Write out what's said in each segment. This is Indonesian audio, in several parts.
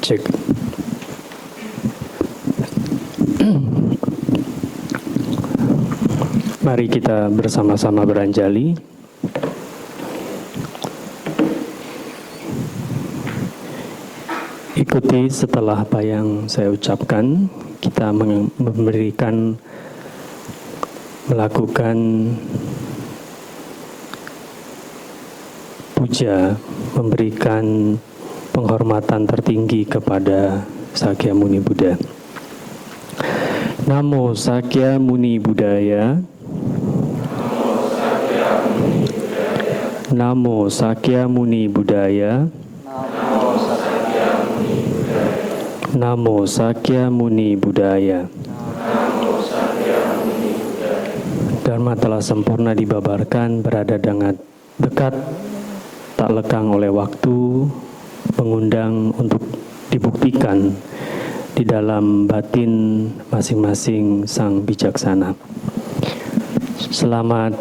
Cek. Mari kita bersama-sama beranjali. Ikuti setelah apa yang saya ucapkan. Kita melakukan puja, memberikan penghormatan tertinggi kepada Sakya Muni Buddha. Namo Sakya Muni Buddhaya. Namo Sakya Muni Buddhaya. Namo Sakya Muni Buddhaya. Dharma telah sempurna dibabarkan, berada dengan dekat, tak lekang oleh waktu, mengundang untuk dibuktikan di dalam batin masing-masing sang bijaksana. Selamat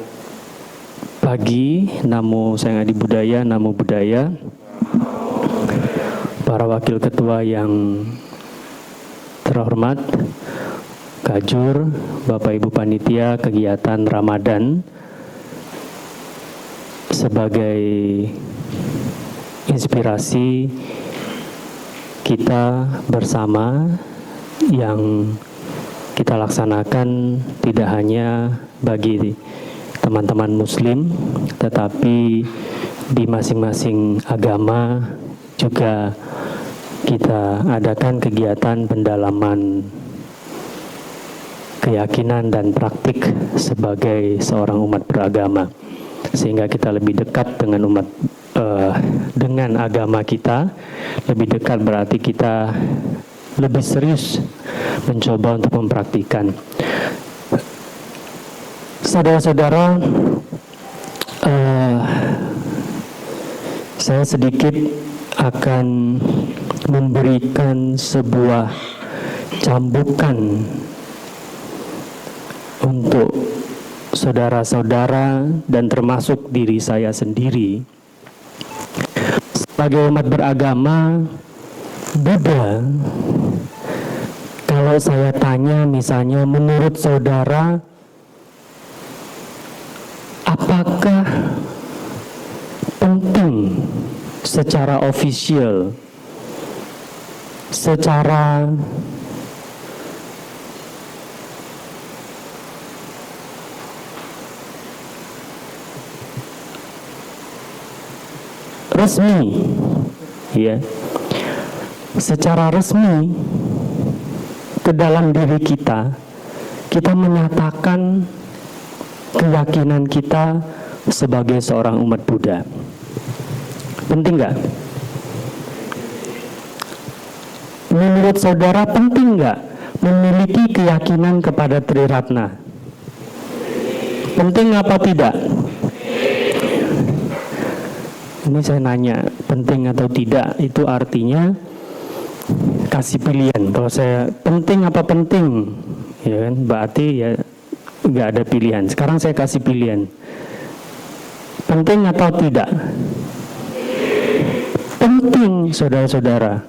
pagi, Namo Sang Adi Buddhaya, Namo Buddhaya. Para wakil ketua yang terhormat, Kajur, Bapak Ibu Panitia kegiatan Ramadan, sebagai inspirasi kita bersama yang kita laksanakan tidak hanya bagi teman-teman Muslim, tetapi di masing-masing agama juga kita adakan kegiatan pendalaman keyakinan dan praktik sebagai seorang umat beragama, sehingga kita lebih dekat dengan dengan agama kita. Lebih dekat berarti kita lebih serius mencoba untuk mempraktikkan. Saudara-saudara, saya sedikit akan memberikan sebuah cambukan untuk saudara-saudara dan termasuk diri saya sendiri. Sebagai umat beragama, Buddha, kalau saya tanya misalnya menurut saudara, apakah penting secara ofisial, secara resmi, ya, secara resmi ke dalam diri kita menyatakan keyakinan kita sebagai seorang umat Buddha. Penting nggak? Menurut saudara penting nggak memiliki keyakinan kepada Triratna? Penting apa tidak? Ini saya nanya, penting atau tidak, itu artinya kasih pilihan. Kalau saya penting apa penting, ya kan, berarti ya nggak ada pilihan. Sekarang saya kasih pilihan, penting atau tidak? Penting, saudara-saudara.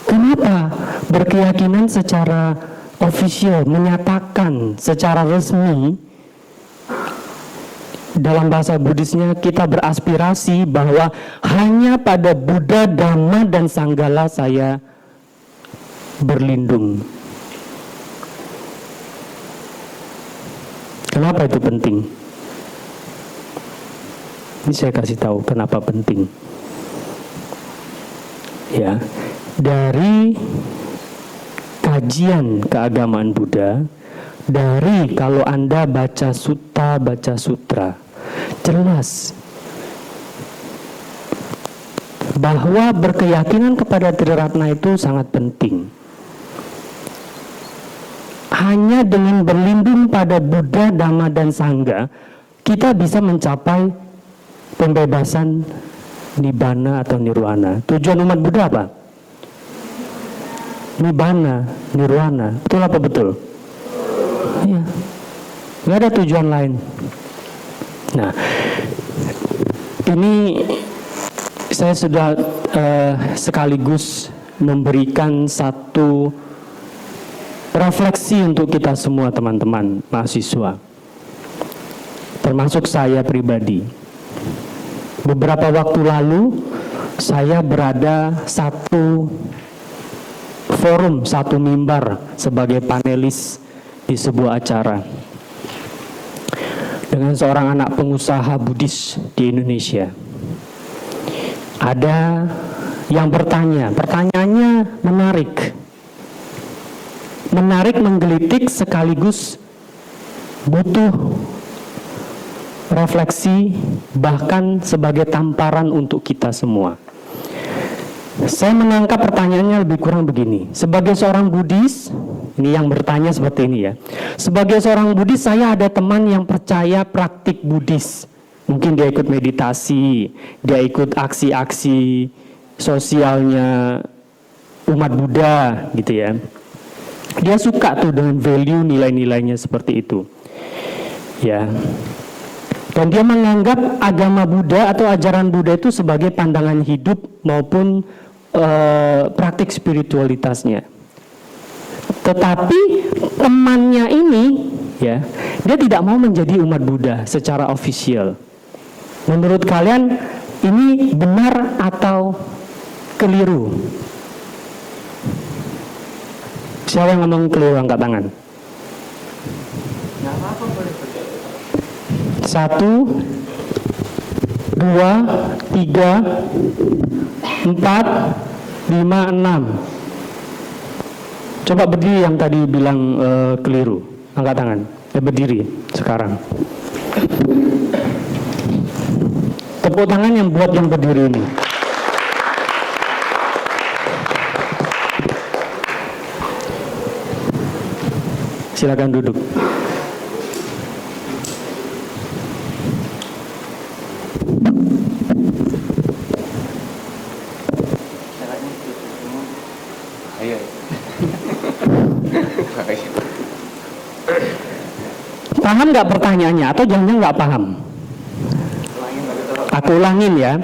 Kenapa? Berkeyakinan secara ofisial, menyatakan secara resmi. Dalam bahasa Buddhisnya kita beraspirasi bahwa hanya pada Buddha, Dhamma, dan Sanggala saya berlindung. Kenapa itu penting? Ini saya kasih tahu kenapa penting. Ya, dari kajian keagamaan Buddha, dari kalau Anda baca sutta, baca sutra, jelas bahwa berkeyakinan kepada Triratna itu sangat penting. Hanya dengan berlindung pada Buddha, Dhamma, dan Sangha, kita bisa mencapai pembebasan Nibbana atau Nirwana. Tujuan umat Buddha apa? Nibbana, Nirwana. Betul apa betul? Iya. Nggak ada tujuan lain. Nah, ini saya sudah sekaligus memberikan satu refleksi untuk kita semua teman-teman mahasiswa, termasuk saya pribadi. Beberapa waktu lalu saya berada satu forum, satu mimbar sebagai panelis di sebuah acara dengan seorang anak pengusaha Buddhis di Indonesia. Ada yang bertanya, pertanyaannya menarik, menggelitik, sekaligus butuh refleksi, bahkan sebagai tamparan untuk kita semua. Saya menangkap pertanyaannya lebih kurang begini. Sebagai seorang Buddhis, ini yang bertanya seperti ini ya. Sebagai seorang Buddhis, saya ada teman yang percaya praktik Buddhis. Mungkin dia ikut meditasi, dia ikut aksi-aksi sosialnya umat Buddha gitu ya. Dia suka tuh dengan value, nilai-nilainya seperti itu. Ya. Dan dia menganggap agama Buddha atau ajaran Buddha itu sebagai pandangan hidup maupun praktik spiritualitasnya. Tetapi temannya ini, ya, dia tidak mau menjadi umat Buddha secara official. Menurut kalian ini benar atau keliru? Siapa yang ngomong keliru, angkat tangan. 1, 2, 3, 4, 5, 6. Coba berdiri yang tadi bilang keliru, angkat tangan. Berdiri sekarang. Tepuk tangan yang buat yang berdiri ini. Silakan duduk. Paham nggak pertanyaannya atau jangan nggak paham? Aku ulangin ya.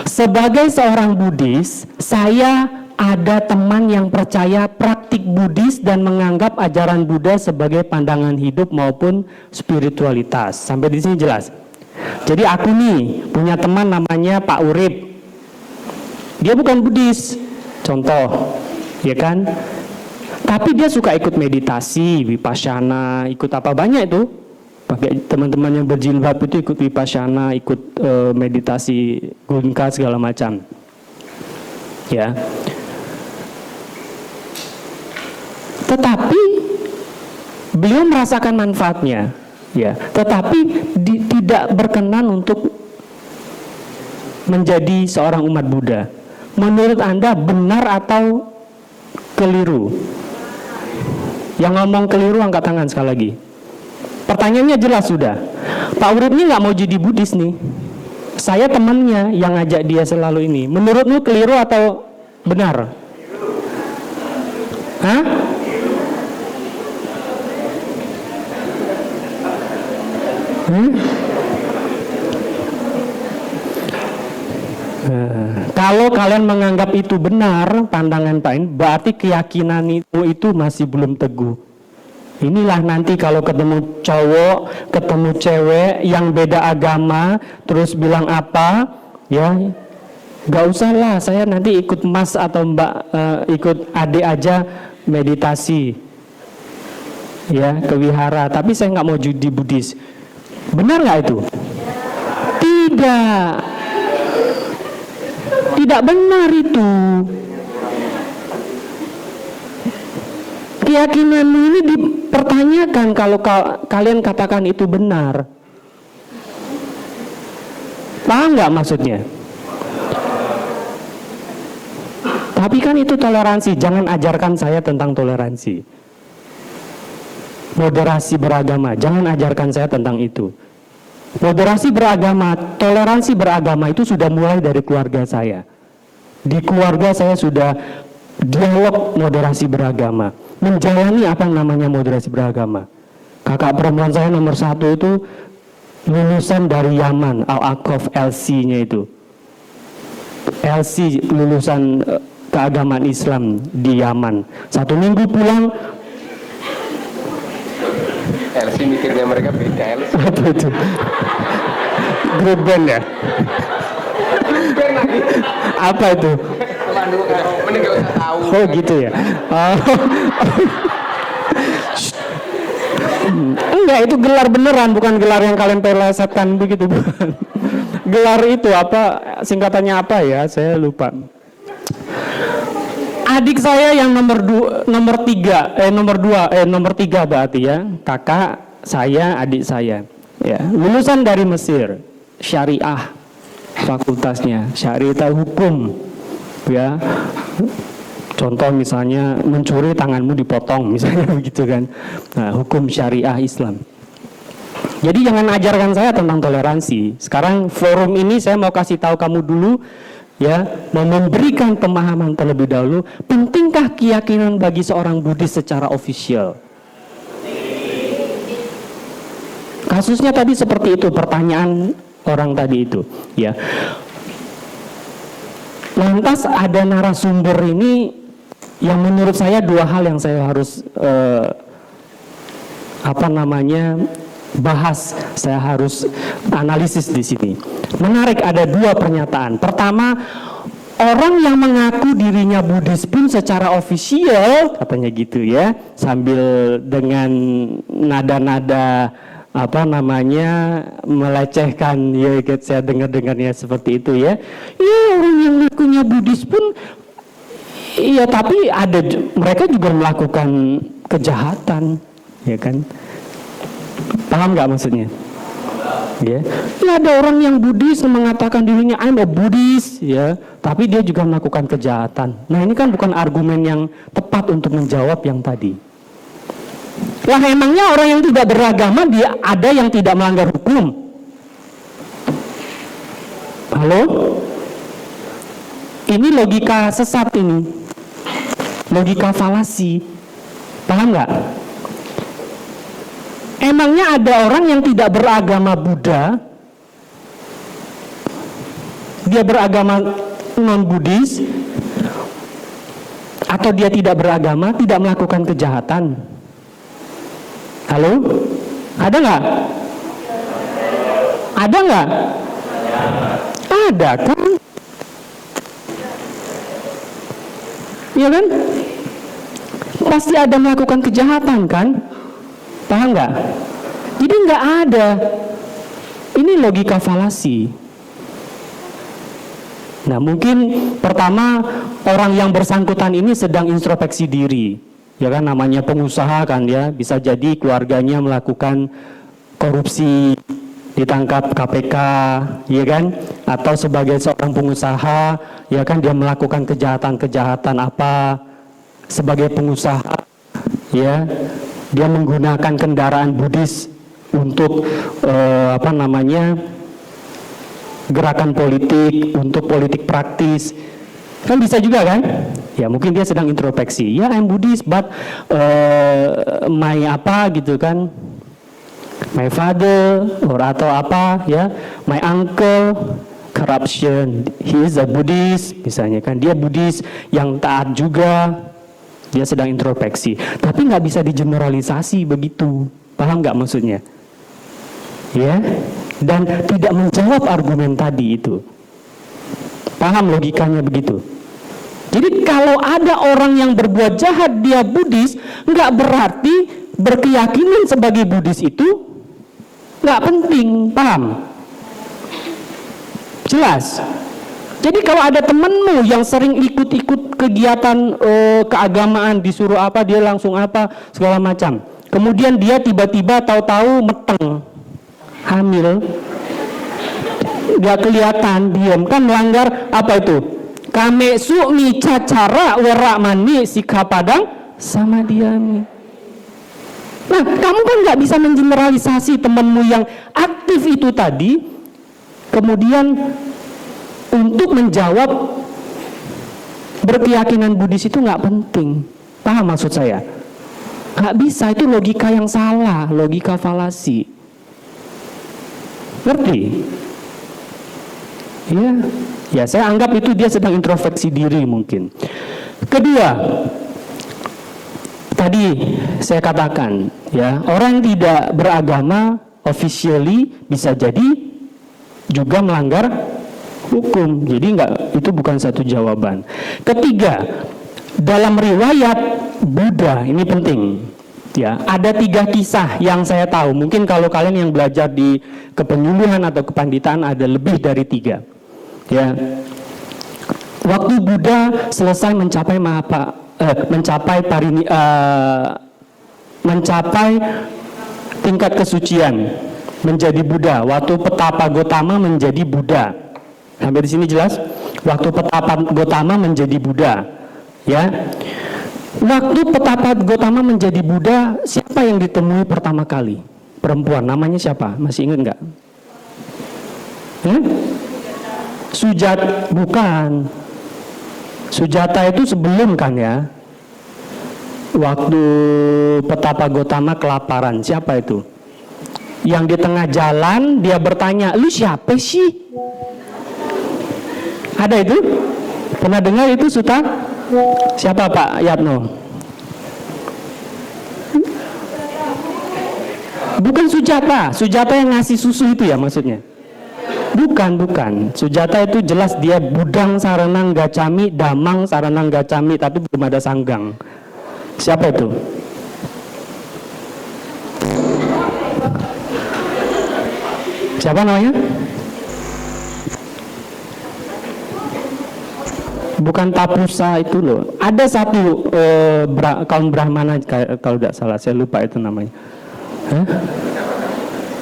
Sebagai seorang Buddhis, saya ada teman yang percaya praktik Buddhis dan menganggap ajaran Buddha sebagai pandangan hidup maupun spiritualitas. Sampai di sini jelas. Jadi aku nih punya teman namanya Pak Urip. Dia bukan Buddhis, contoh, ya kan? Tapi dia suka ikut meditasi, vipassana, ikut apa banyak itu. Pakai teman-teman yang berjilbab itu ikut vipassana, ikut meditasi gunka segala macam. Ya. Tetapi beliau merasakan manfaatnya, ya. Tetapi tidak berkenan untuk menjadi seorang umat Buddha. Menurut Anda benar atau keliru? Yang ngomong keliru angkat tangan sekali lagi. Pertanyaannya jelas sudah. Pak Urip ini nggak mau jadi Buddhis nih. Saya temannya yang ngajak dia selalu ini. Menurutmu keliru atau benar? Hah? Kalau kalian menganggap itu benar pandangan Pak ini, berarti keyakinan itu masih belum teguh. Inilah nanti kalau ketemu cowok, ketemu cewek yang beda agama, terus bilang apa, ya gak usah lah, saya nanti ikut mas atau mbak, ikut adik aja meditasi, ya ke wihara, tapi saya nggak mau jadi Buddhis. Benar nggak itu? Tidak. Tidak benar itu. Keyakinanmu ini dipertanyakan kalau kalian katakan itu benar. Paham nggak maksudnya? Tapi kan itu toleransi. Jangan ajarkan saya tentang toleransi. Moderasi beragama. Jangan ajarkan saya tentang itu. Moderasi beragama, toleransi beragama itu sudah mulai dari keluarga saya. Di keluarga saya sudah dialog moderasi beragama, menjalani apa yang namanya moderasi beragama. Kakak perempuan saya nomor 1 itu lulusan dari Yaman, Al-Aqaf LC-nya itu. LC lulusan keagamaan Islam di Yaman, 1 minggu pulang. LC mikirnya mereka beda LC. Apa itu? Grup band ya? Band lagi. Apa itu? Mending gak usah tahu. Oh gitu ya. Oh. Enggak, itu gelar beneran, bukan gelar yang kalian pelesetkan begitu, bukan. Gelar itu apa, singkatannya apa ya, saya lupa. Adik saya yang nomor 3 berarti ya, kakak saya, adik saya, ya, lulusan dari Mesir, syariah, fakultasnya syariah hukum, ya. Contoh misalnya mencuri tanganmu dipotong, misalnya begitu kan. Nah, hukum syariah Islam. Jadi jangan ajarkan saya tentang toleransi. Sekarang forum ini saya mau kasih tahu kamu dulu, ya, mau memberikan pemahaman terlebih dahulu. Pentingkah keyakinan bagi seorang Buddhis secara ofisial? Kasusnya tadi seperti itu, pertanyaan orang tadi itu, ya. Lantas ada narasumber ini yang menurut saya 2 hal yang saya harus bahas, saya harus analisis di sini. Menarik, ada 2 pernyataan. Pertama, orang yang mengaku dirinya Buddhis pun secara ofisial, katanya gitu ya, sambil dengan nada-nada melecehkan, ya, saya dengar-dengarnya seperti itu ya. Ya, orang yang ngakunya Buddhis pun, iya, tapi mereka juga melakukan kejahatan, ya kan? Paham nggak maksudnya? Ya, ada orang yang Buddhis mengatakan dirinya I'm a Buddhist, ya, tapi dia juga melakukan kejahatan. Nah, ini kan bukan argumen yang tepat untuk menjawab yang tadi. Lah, emangnya orang yang tidak beragama dia ada yang tidak melanggar hukum? Halo? Ini logika sesat ini. Logika falasi. Paham nggak? Emangnya ada orang yang tidak beragama Buddha, dia beragama non-Buddhis, atau dia tidak beragama, tidak melakukan kejahatan? Halo? Ada nggak? Ada nggak? Ada kan? Iya kan? Pasti ada melakukan kejahatan kan? Paham nggak? Jadi nggak ada. Ini logika falasi. Nah, mungkin pertama orang yang bersangkutan ini sedang introspeksi diri, ya kan, namanya pengusaha kan ya, bisa jadi keluarganya melakukan korupsi, ditangkap KPK, ya kan, atau sebagai seorang pengusaha, ya kan, dia melakukan kejahatan-kejahatan apa sebagai pengusaha, ya. Dia menggunakan kendaraan Buddhis untuk gerakan politik, untuk politik praktis. Kan bisa juga kan? Ya, mungkin dia sedang introspeksi. Ya, I'm Buddhist, but my gitu kan? My father atau apa ya? My uncle corruption. He is a Buddhist, misalnya kan? Dia Buddhis yang taat juga. Dia sedang introspeksi, tapi nggak bisa digeneralisasi begitu, paham nggak maksudnya? Ya, dan tidak menjawab argumen tadi itu, paham logikanya begitu? Jadi kalau ada orang yang berbuat jahat dia Buddhis, nggak berarti berkeyakinan sebagai Buddhis itu nggak penting, paham? Jelas? Jadi kalau ada temenmu yang sering ikut-ikut kegiatan keagamaan, disuruh apa dia langsung apa segala macam, kemudian dia tiba-tiba tahu-tahu meteng, hamil, nggak kelihatan, diam, kan melanggar apa itu? Kame su'mi cacara werak mani sikha padang sama diami. Nah, kamu kan nggak bisa mengeneralisasi temenmu yang aktif itu tadi, kemudian untuk menjawab berkeyakinan Buddhis itu nggak penting. Paham maksud saya? Nggak bisa, itu logika yang salah, logika falasi. Ngerti? Ya saya anggap itu dia sedang introspeksi diri mungkin. Kedua, tadi saya katakan ya, orang yang tidak beragama officially bisa jadi juga melanggar hukum. Jadi itu bukan satu jawaban. Ketiga, dalam riwayat Buddha ini penting. Ya, ada 3 kisah yang saya tahu. Mungkin kalau kalian yang belajar di kepenyuluhan atau kepanditaan ada lebih dari 3. Ya, waktu Buddha selesai mencapai mencapai tingkat kesucian, menjadi Buddha. Waktu Petapa Gotama menjadi Buddha. Sampai di sini jelas? Waktu Petapa Gotama menjadi Buddha, ya. Waktu Petapa Gotama menjadi Buddha, siapa yang ditemui pertama kali? Perempuan, namanya siapa? Masih ingat nggak? Sujata, bukan. Sujata itu sebelum kan ya. Waktu Petapa Gotama kelaparan, siapa itu? Yang di tengah jalan dia bertanya, lu siapa sih? Ada itu? Pernah dengar itu Suta? Siapa Pak Yatno? Bukan Sujata. Sujata yang ngasih susu itu ya maksudnya? Bukan. Sujata itu jelas dia Budang Saranang Gacami, Damang Saranang Gacami, tapi belum ada sanggang. Siapa itu? Siapa namanya? Bukan Tapusa itu loh. Ada satu kaum Brahmana kalau tidak salah, saya lupa itu namanya.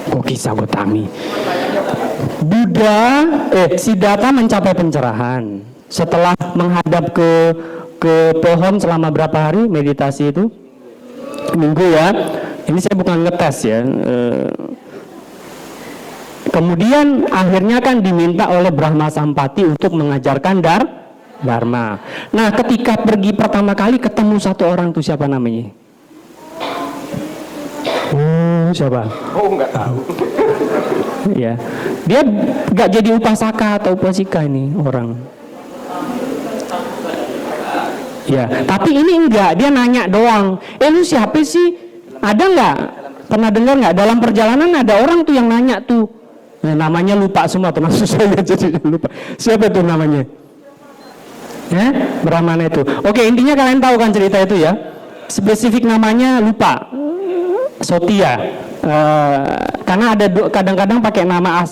Kok kisah Gotami? Buddha, Siddhartha mencapai pencerahan setelah menghadap ke pohon selama berapa hari meditasi itu? Minggu ya. Ini saya bukan ngetes ya. Kemudian akhirnya kan diminta oleh Brahma Sampati untuk mengajarkan Dharma. Nah, ketika pergi pertama kali ketemu satu orang tuh siapa namanya? Siapa? Oh, nggak tahu. Ya, dia nggak jadi upasaka atau upasika ini orang. Ya, tapi ini enggak, dia nanya doang. Lu siapa sih? Ada nggak? Pernah dengar nggak? Dalam perjalanan ada orang tuh yang nanya tuh. Nah, namanya lupa semua, termasuk saya jadi lupa. Siapa tuh namanya? Brahmana itu. Oke, intinya kalian tahu kan cerita itu ya. Spesifik namanya lupa. Sotia. Karena ada kadang-kadang pakai nama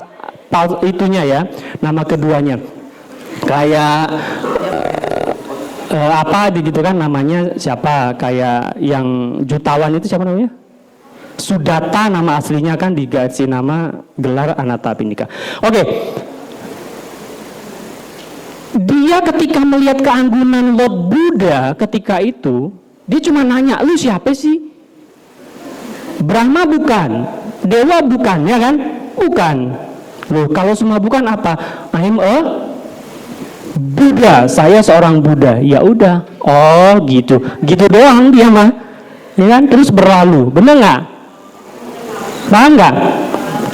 itunya ya, nama keduanya. Kayak apa gitu kan namanya siapa? Kayak yang jutawan itu siapa namanya? Sudata nama aslinya kan diganti nama gelar Anatapindika. Oke. Dia ketika melihat keanggunan Lord Buddha ketika itu, dia cuma nanya, lu siapa sih? Brahma bukan, Dewa bukan, ya kan? Bukan. Loh, kalau semua bukan apa? I'm a Buddha, saya seorang Buddha. Ya udah, oh gitu, gitu doang dia mah, ya kan? Terus berlalu, bener nggak? Paham nggak?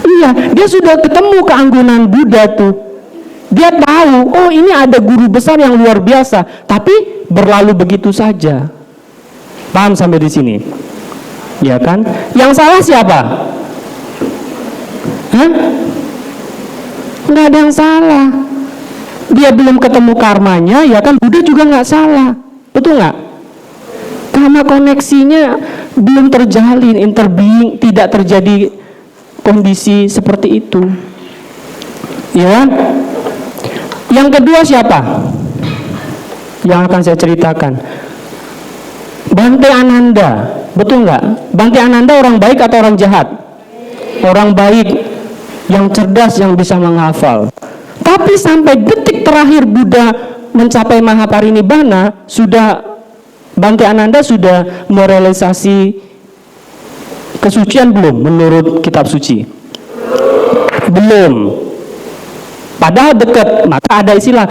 Iya, dia sudah ketemu keanggunan Buddha tuh. Dia tahu, oh ini ada guru besar yang luar biasa, tapi berlalu begitu saja. Paham sampai di sini? Ya kan? Yang salah siapa? Nggak ada yang salah. Dia belum ketemu karmanya, ya kan? Buddha juga nggak salah, betul nggak? Karena koneksinya belum terjalin, interbeing, tidak terjadi kondisi seperti itu. Ya. Yang kedua siapa? Yang akan saya ceritakan. Bante Ananda, betul nggak? Bante Ananda orang baik atau orang jahat? Orang baik, yang cerdas, yang bisa menghafal. Tapi sampai detik terakhir Buddha mencapai Mahaparinibbana, Bante Ananda sudah merealisasi kesucian belum menurut kitab suci? Belum. Padahal dekat, maka ada istilah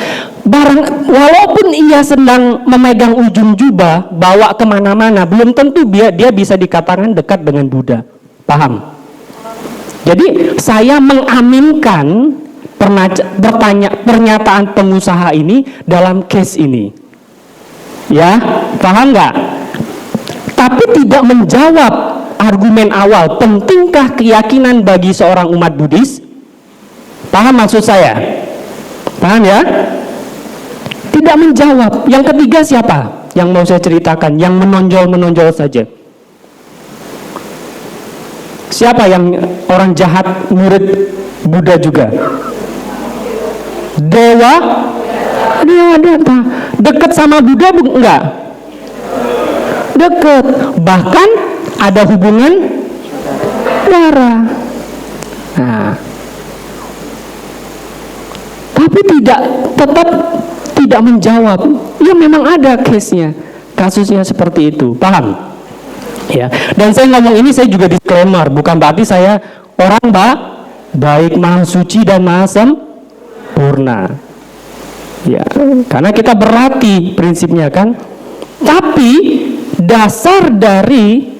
walaupun ia sedang memegang ujung jubah bawa kemana-mana, belum tentu dia bisa dikatakan dekat dengan Buddha. Paham? Jadi saya mengaminkan pernyataan pengusaha ini dalam case ini. Ya, paham nggak? Tapi tidak menjawab argumen awal, pentingkah keyakinan bagi seorang umat Buddhis? Paham maksud saya? Paham ya? Tidak menjawab. Yang ketiga siapa? Yang mau saya ceritakan, yang menonjol saja. Siapa yang orang jahat murid Buddha juga? Dewa Data. Dekat sama Buddha enggak? Dekat. Bahkan ada hubungan darah. Nah, tapi tetap tidak menjawab. Ya memang ada case-nya, kasusnya seperti itu. Paham? Ya. Dan saya ngomong ini saya juga disclaimer, bukan berarti saya orang baik, maha suci dan maha sempurna. Ya, karena kita berlatih prinsipnya kan. Tapi dasar dari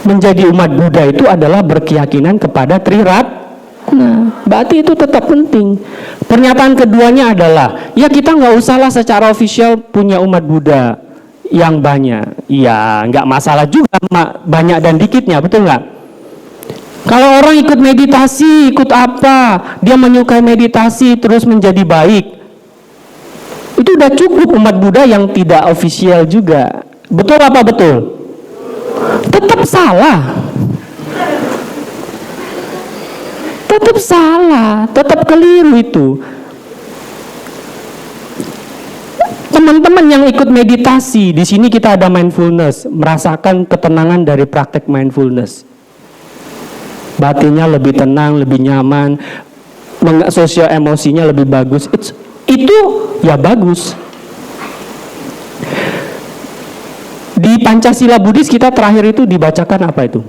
menjadi umat Buddha itu adalah berkeyakinan kepada Triratna. Berarti itu tetap penting. Pernyataan keduanya adalah, ya kita nggak usahlah secara official punya umat Buddha yang banyak. Ya nggak masalah juga banyak dan dikitnya, betul nggak? Kalau orang ikut meditasi, ikut apa, dia menyukai meditasi terus menjadi baik, itu udah cukup umat Buddha yang tidak official juga. Betul apa betul? Tetap salah. Tetap salah, tetap keliru itu. Teman-teman yang ikut meditasi, di sini kita ada mindfulness, merasakan ketenangan dari praktek mindfulness. Batinnya lebih tenang, lebih nyaman, sosial emosinya lebih bagus. Itu ya bagus. Di Pancasila Buddhis kita terakhir itu dibacakan apa itu?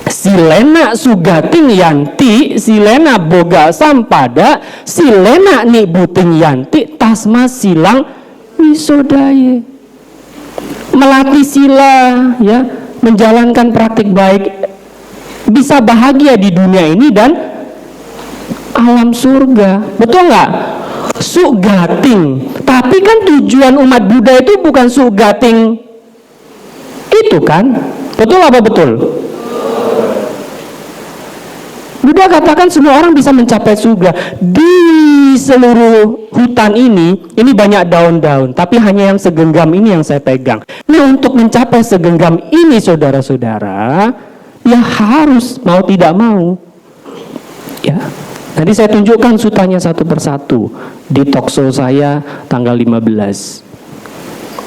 Silena sugating yanti, silena boga sampada, silena nibuting yanti, tasma silang wisodaye. Melatih sila, ya, menjalankan praktik baik, bisa bahagia di dunia ini dan alam surga. Betul nggak? Sugating. Tapi kan tujuan umat Buddha itu bukan sugating itu kan? Betul apa betul? Buddha katakan semua orang bisa mencapai surga. Di seluruh hutan ini banyak daun-daun, tapi hanya yang segenggam ini yang saya pegang. Nah, untuk mencapai segenggam ini saudara-saudara, ya harus mau tidak mau. Ya. Nanti saya tunjukkan sutanya satu persatu di talkshow saya tanggal 15.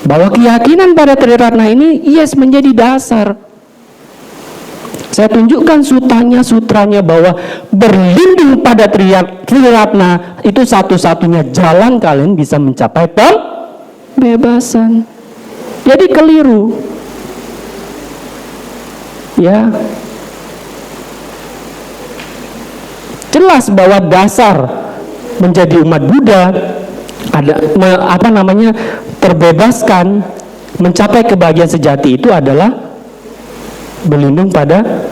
Bahwa keyakinan pada Triratna ini menjadi dasar. Saya tunjukkan sutranya bahwa berlindung pada Triratna itu satu-satunya jalan kalian bisa mencapai pembebasan. Jadi keliru. Ya. Jelas bahwa dasar menjadi umat Buddha ada terbebaskan, mencapai kebahagiaan sejati itu adalah berlindung pada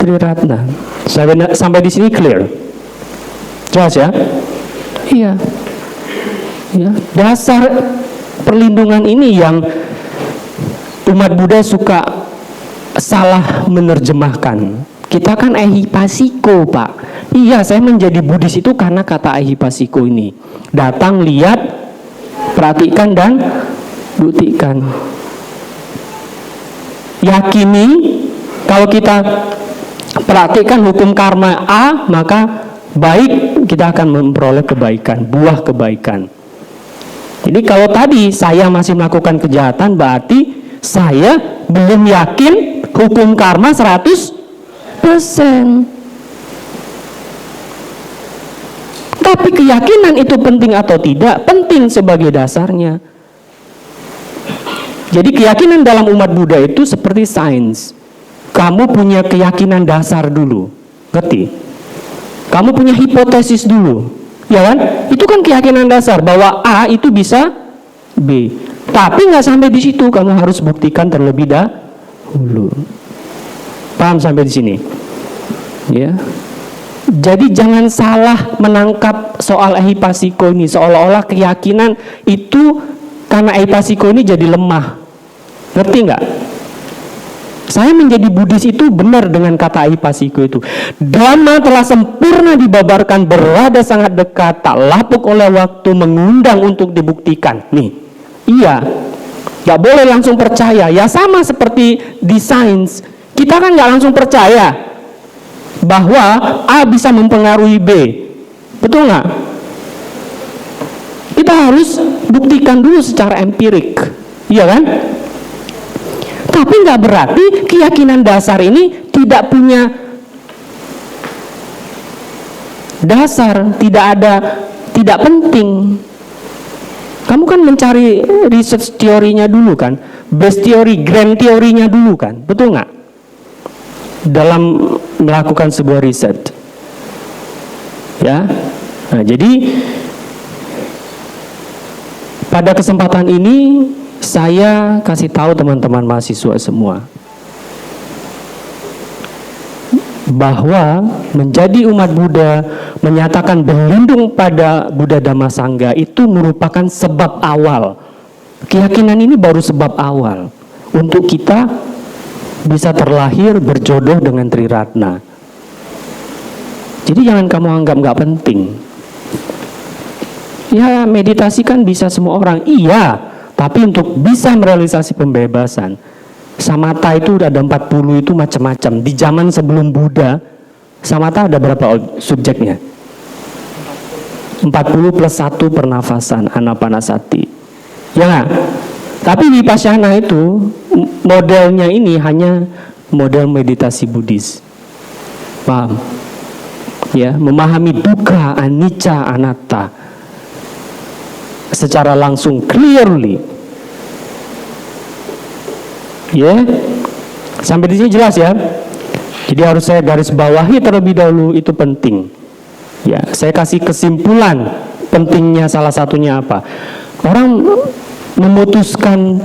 Triratna. Sampai di sini clear, jelas ya? Iya. Ya, dasar perlindungan ini yang umat Buddha suka salah menerjemahkan. Kita kan ehipasiko, Pak. Iya, saya menjadi Buddhis itu karena kata ehipasiko ini. Datang, lihat, perhatikan dan buktikan. Yakini, kalau kita perhatikan hukum karma A, maka baik kita akan memperoleh kebaikan, buah kebaikan. Jadi kalau tadi saya masih melakukan kejahatan, berarti saya belum yakin hukum karma 100%. Tapi keyakinan itu penting atau tidak? Penting sebagai dasarnya. Jadi keyakinan dalam umat Buddha itu seperti sains. Kamu punya keyakinan dasar dulu, ngerti? Kamu punya hipotesis dulu, ya kan? Itu kan keyakinan dasar bahwa A itu bisa B. Tapi nggak sampai di situ, kamu harus buktikan terlebih dahulu. Paham sampai di sini? Ya. Jadi jangan salah menangkap soal ehipasiko ini, seolah-olah keyakinan itu karena ehipasiko ini jadi lemah. Ngerti nggak? Saya menjadi Buddhis itu benar dengan kata ehipasiko itu. Dhamma telah sempurna dibabarkan, berada sangat dekat, tak lapuk oleh waktu, mengundang untuk dibuktikan. Nih, iya, nggak boleh langsung percaya. Ya sama seperti di sains, kita kan nggak langsung percaya bahwa A bisa mempengaruhi B, betul nggak? Kita harus buktikan dulu secara empirik, iya kan? Tapi nggak berarti keyakinan dasar ini tidak punya dasar, tidak penting. Kamu kan mencari research teorinya dulu kan, base teori, grand teorinya dulu kan, betul nggak? Dalam melakukan sebuah riset, ya. Nah, jadi pada kesempatan ini saya kasih tahu teman-teman mahasiswa semua bahwa menjadi umat Buddha, menyatakan berlindung pada Buddha Dhamma Sangha itu merupakan sebab awal. Keyakinan ini baru sebab awal untuk kita bisa terlahir berjodoh dengan Triratna. Jadi jangan kamu anggap nggak penting. Ya, meditasi kan bisa semua orang, iya, tapi untuk bisa merealisasi pembebasan, samatha itu udah ada 40 itu macam-macam. Di zaman sebelum Buddha, samatha ada berapa subjeknya? 40 plus 1 pernafasan, anapanasati. Ya nggak? Tapi Vipassana itu modelnya ini hanya model meditasi Buddhis. Paham? Ya, memahami dukkha, anicca, anatta secara langsung, clearly. Ya, sampai di sini jelas ya. Jadi harus saya garis bawahi terlebih dahulu, itu penting. Ya, saya kasih kesimpulan pentingnya, salah satunya apa? Orang memutuskan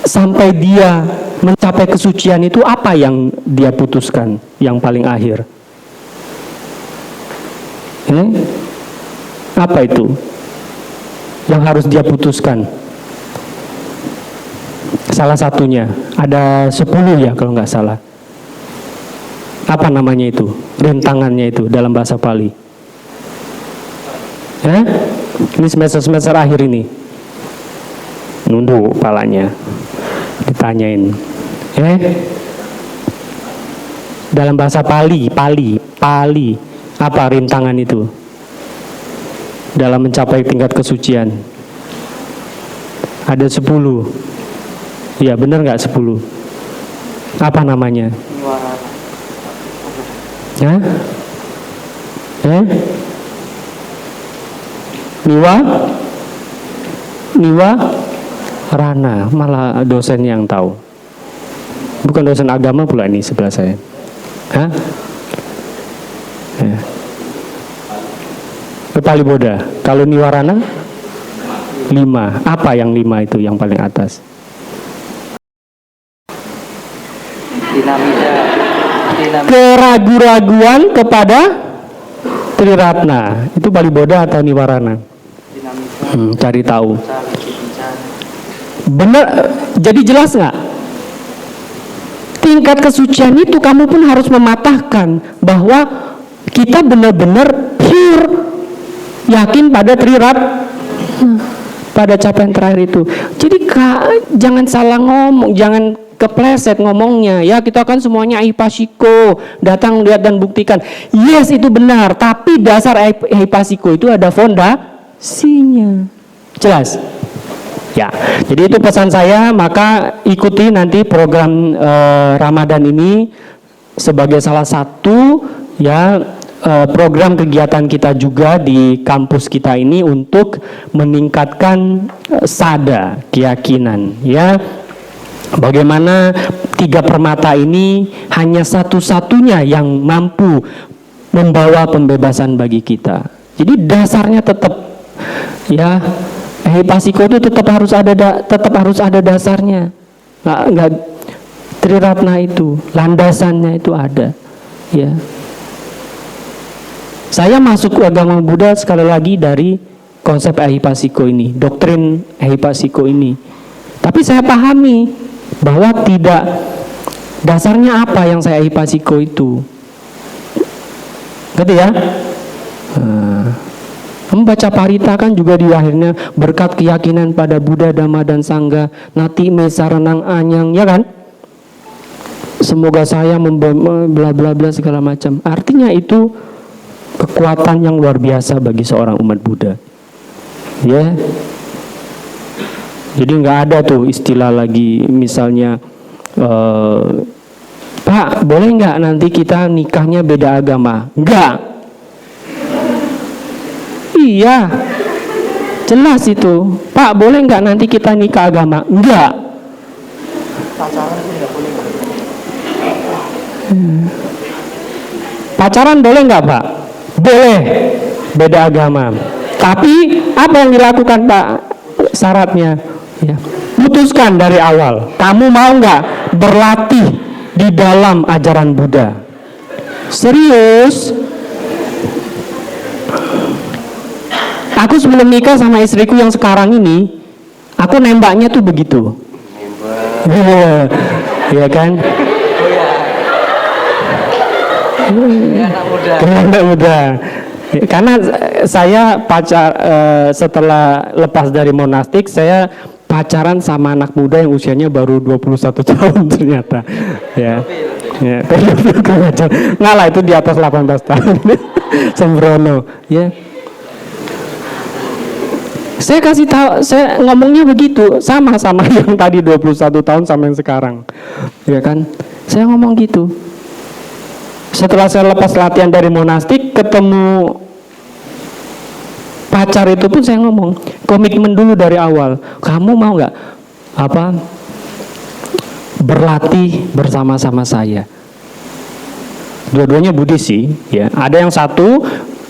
sampai dia mencapai kesucian itu apa yang dia putuskan yang paling akhir? Apa itu yang harus dia putuskan? Salah satunya ada 10 ya kalau nggak salah. Apa namanya itu? Rintangannya itu dalam bahasa Pali. Ini semester akhir ini. Nunduk palanya, ditanyain. Dalam bahasa Pali, apa rintangan itu? Dalam mencapai tingkat kesucian. Ada 10. Iya, benar nggak 10? Apa namanya? Niwa Rana, malah dosen yang tahu. Bukan dosen agama pula ini sebelah saya. Ya. Pali Bodha. Kalau Niwarana 5. Apa yang 5 itu yang paling atas? Keraguan-raguan kepada Triratna. Itu Pali Bodha atau Niwarana? Cari tahu. Benar, jadi jelas nggak? Tingkat kesucian itu kamu pun harus mematahkan bahwa kita benar-benar pure yakin pada Triratna, pada capaian terakhir itu. Jadi jangan salah ngomong, jangan kepleset ngomongnya. Ya, kita kan semuanya ehipasiko, datang lihat dan buktikan. Yes, itu benar, tapi dasar ehipasiko itu ada fondasinya. Jelas? Ya, jadi itu pesan saya. Maka ikuti nanti program Ramadan ini sebagai salah satu ya program kegiatan kita juga di kampus kita ini untuk meningkatkan sada, keyakinan, ya. Bagaimana 3 permata ini hanya satu-satunya yang mampu membawa pembebasan bagi kita. Jadi dasarnya tetap ya, ehipasiko itu tetap harus ada dasarnya. Nggak Triratna itu landasannya itu ada, ya. Saya masuk ke agama Buddha sekali lagi dari konsep Ehipasiko ini, doktrin Ehipasiko ini. Tapi saya pahami bahwa tidak, dasarnya apa yang saya Ehipasiko itu. Gitu ya? Membaca parita kan juga di akhirnya berkat keyakinan pada Buddha, Dhamma, dan Sangha, nati me saranang anyang, ya kan? Semoga saya bla bla bla segala macam. Artinya itu kekuatan yang luar biasa bagi seorang umat Buddha. Ya. Jadi nggak ada tuh istilah lagi misalnya Pak, boleh nggak nanti kita nikahnya beda agama? Nggak. Iya. Jelas itu. Pak, boleh nggak nanti kita nikah agama? Nggak. Pacaran boleh nggak, Pak? Boleh, beda agama. Tapi apa yang dilakukan, Pak? Syaratnya, ya, putuskan dari awal. Kamu mau nggak berlatih di dalam ajaran Buddha? Serius? Aku sebelum nikah sama istriku yang sekarang ini, aku nembaknya tuh begitu. Iya kan? Anak muda. Karena saya setelah lepas dari monastik, saya pacaran sama anak muda yang usianya baru 21 tahun ternyata. Ya. Ya, nggak lah, itu di atas 18 tahun. Sembrono, ya. Saya kasih tahu, saya ngomongnya begitu, sama yang tadi 21 tahun sama yang sekarang. Ya kan? Saya ngomong gitu. Setelah saya lepas latihan dari monastik, ketemu pacar itu pun saya ngomong, komitmen dulu dari awal. Kamu mau nggak berlatih bersama-sama saya? Dua-duanya Buddhis sih, ya. Ada yang satu,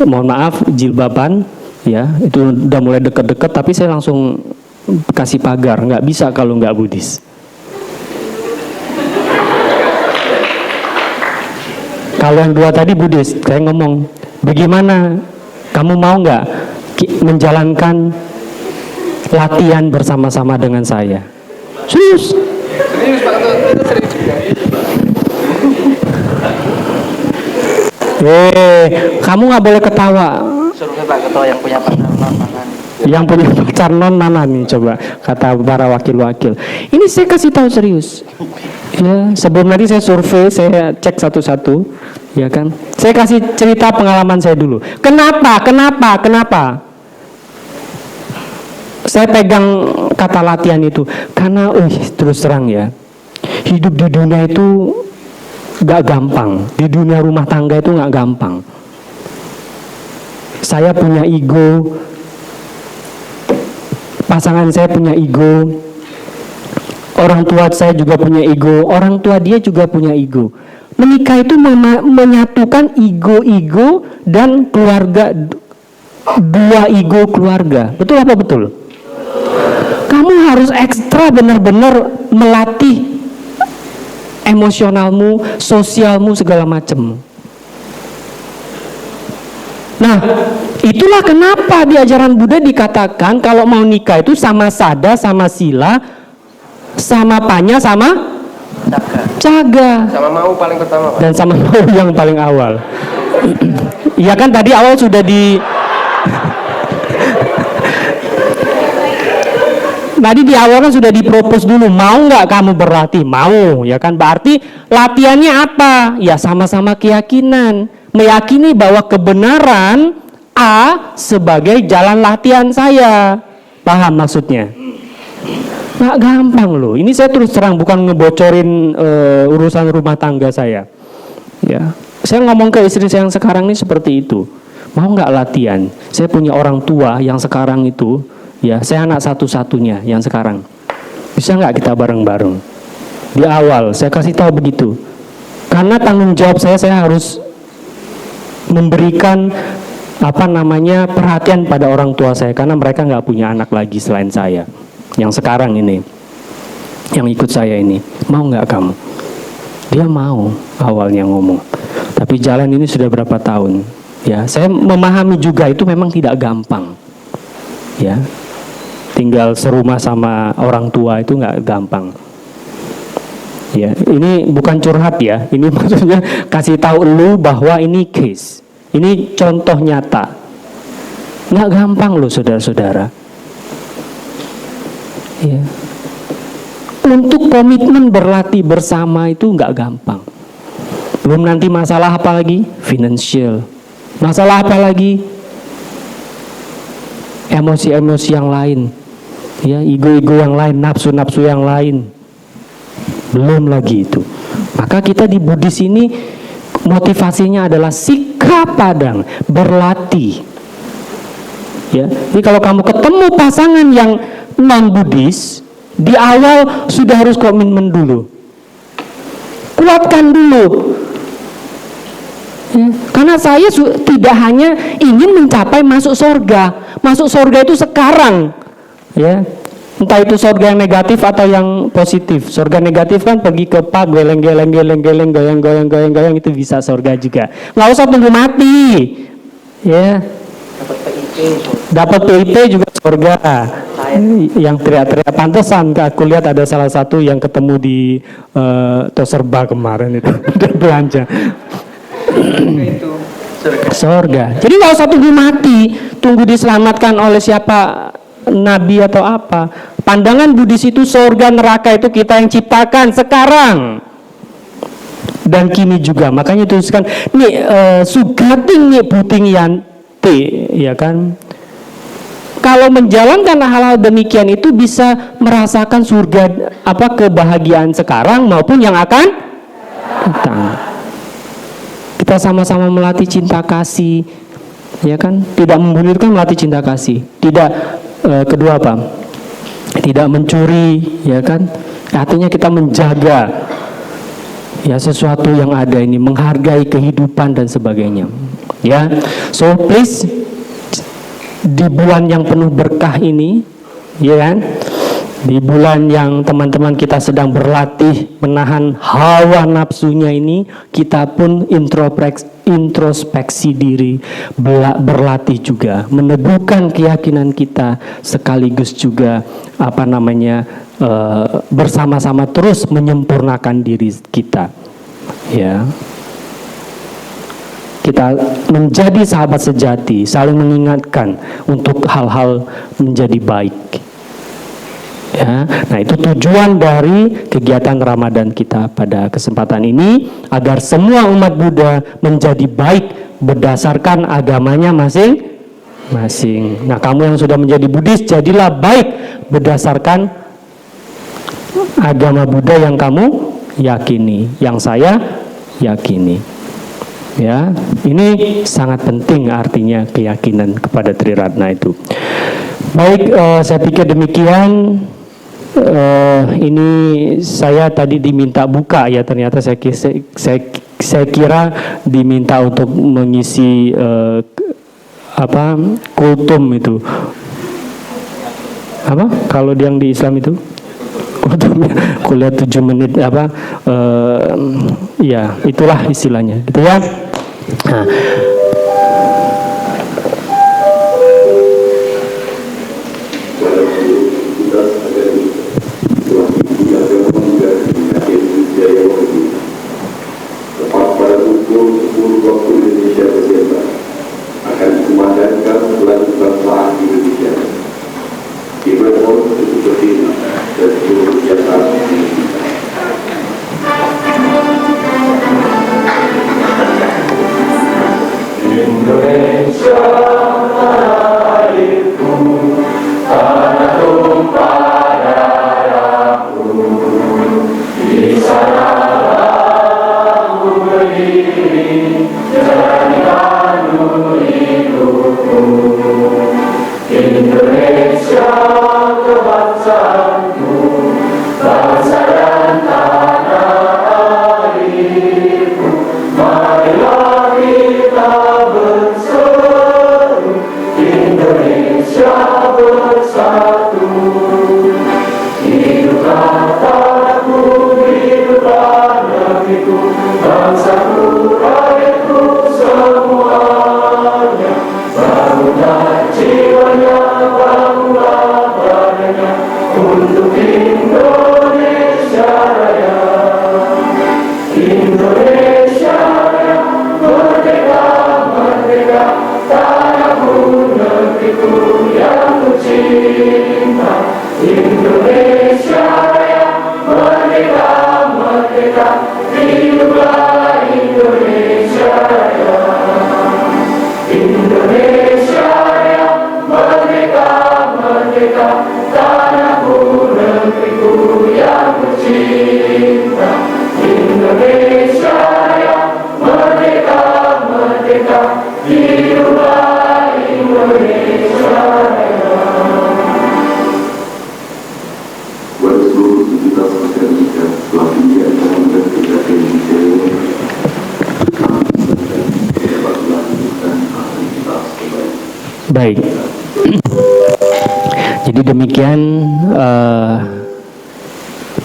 mohon maaf, jilbaban, ya, itu udah mulai deket-deket, tapi saya langsung kasih pagar, nggak bisa kalau nggak Buddhis. Kalau yang dua tadi Buddhis, saya ngomong, bagaimana kamu mau nggak menjalankan latihan bersama-sama dengan saya? Serius? Serius Pak, itu serius. Kamu nggak boleh ketawa. Suruh Pak Ketua yang punya pacar non mana nih? Yang punya pacar non mana nih, coba kata para wakil-wakil. Ini saya kasih tahu serius. Ya, sebelum nanti saya survei, saya cek satu-satu, ya kan. Saya kasih cerita pengalaman saya dulu. Kenapa? Saya pegang kata latihan itu karena, terus terang ya, hidup di dunia itu gak gampang. Di dunia rumah tangga itu gak gampang. Saya punya ego, pasangan saya punya ego, orang tua saya juga punya ego, orang tua dia juga punya ego. Menikah itu menyatukan ego-ego dan keluarga, dua ego keluarga. Betul apa betul? Kamu harus ekstra benar-benar melatih emosionalmu, sosialmu, segala macam. Nah, itulah kenapa di ajaran Buddha dikatakan kalau mau nikah itu sama sada, sama sila, sama panya, sama caga. Sama mau paling pertama Pak. Dan sama mau yang paling awal. Iya kan tadi awal sudah Tadi di awal kan sudah dipropos dulu, mau nggak kamu berlatih? Mau, ya kan? Berarti latihannya apa? Ya sama-sama keyakinan, meyakini bahwa kebenaran A sebagai jalan latihan saya. Paham maksudnya? Nggak gampang loh. Ini saya terus terang, bukan ngebocorin urusan rumah tangga saya. Ya, saya ngomong ke istri saya yang sekarang ini seperti itu. Mau nggak latihan? Saya punya orang tua yang sekarang itu. Ya, saya anak satu-satunya yang sekarang. Bisa nggak kita bareng-bareng? Di awal saya kasih tahu begitu. Karena tanggung jawab saya harus memberikan perhatian pada orang tua saya, karena mereka nggak punya anak lagi selain saya. Yang sekarang ini, yang ikut saya ini, mau nggak kamu? Dia mau awalnya ngomong, tapi jalan ini sudah berapa tahun? Ya, saya memahami juga itu memang tidak gampang. Ya, tinggal serumah sama orang tua itu nggak gampang. Ya, ini bukan curhat ya, ini maksudnya kasih tahu lu bahwa ini case, ini contoh nyata. Nggak gampang loh saudara-saudara. Ya. Untuk komitmen berlatih bersama itu nggak gampang. Belum nanti masalah apa lagi? Financial. Masalah apa lagi? Emosi-emosi yang lain. Ya, ego-ego yang lain, nafsu-nafsu yang lain. Belum lagi itu. Maka kita di Buddhis ini motivasinya adalah sikap padang, berlatih. Ya, jadi kalau kamu ketemu pasangan yang non-Buddhis, di awal sudah harus komitmen dulu. Kuatkan dulu. Ya, karena saya tidak hanya ingin mencapai masuk surga. Masuk surga itu sekarang. Ya. Entah itu surga yang negatif atau yang positif. Surga negatif kan pergi ke pub, geleng-geleng, goyang-goyang itu bisa surga juga. Nggak usah tunggu mati. Ya. Dapat PIP juga surga. Yang teriak-teriak pantesan aku lihat ada salah satu yang ketemu di Toserba kemarin itu udah belanja. Itu Surga. Jadi nggak usah tunggu mati, tunggu diselamatkan oleh siapa, nabi atau apa. Pandangan Buddhis itu surga neraka itu kita yang ciptakan sekarang dan kini juga. Makanya tuliskan nih sugating nih puting yanti, ya kan. Kalau menjalankan hal-hal demikian itu bisa merasakan surga apa kebahagiaan sekarang maupun yang akan datang. Kita sama-sama melatih cinta kasih, ya kan? Tidak membunuh itu kan melatih cinta kasih. Tidak kedua apa? Tidak mencuri, ya kan? Artinya kita menjaga ya sesuatu yang ada ini, menghargai kehidupan dan sebagainya. Ya, so please di bulan yang penuh berkah ini, ya kan? Di bulan yang teman-teman kita sedang berlatih menahan hawa nafsunya ini, kita pun introspeksi diri, berlatih juga, meneguhkan keyakinan kita, sekaligus juga bersama-sama terus menyempurnakan diri kita. Ya. Kita menjadi sahabat sejati, saling mengingatkan untuk hal-hal menjadi baik. Ya, nah itu tujuan dari kegiatan Ramadan kita pada kesempatan ini, agar semua umat Buddha menjadi baik berdasarkan agamanya masing-masing. Nah, kamu yang sudah menjadi Buddhis, jadilah baik berdasarkan agama Buddha yang kamu yakini, yang saya yakini. Ya, ini sangat penting artinya keyakinan kepada Triratna itu. Baik, saya pikir demikian. Ini saya tadi diminta buka ya, ternyata saya kira diminta untuk mengisi kultum itu. Apa? Kalau yang di Islam itu? Kuliah 7 menit ya itulah istilahnya gitu ya. Nah, Di sana aku berdiri. Buat seluruh aktivitas masyarakat telah diadakan dan kegiatan ini dapat melanjutkan aktivitas kembali. Baik. Jadi demikian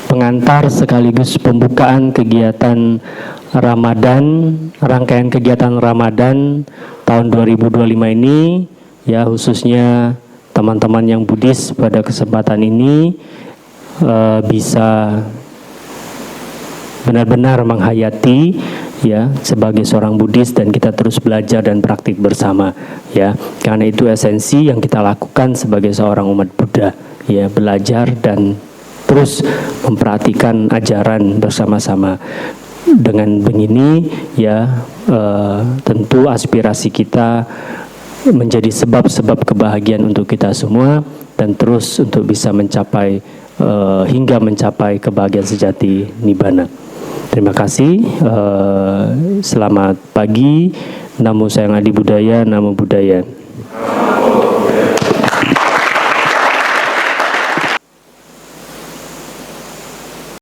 pengantar sekaligus pembukaan kegiatan Ramadan, rangkaian kegiatan Ramadan tahun 2025 ini, ya, khususnya teman-teman yang Buddhis pada kesempatan ini bisa benar-benar menghayati, ya, sebagai seorang Buddhis, dan kita terus belajar dan praktik bersama, ya, karena itu esensi yang kita lakukan sebagai seorang umat Buddha, ya, belajar dan terus memperhatikan ajaran bersama-sama. Dengan begini, ya, tentu aspirasi kita menjadi sebab-sebab kebahagiaan untuk kita semua, dan terus untuk bisa mencapai hingga mencapai kebahagiaan sejati Nibbana. Terima kasih. Selamat pagi. Namo Sayang Adi Buddhaya. Namo Buddhaya.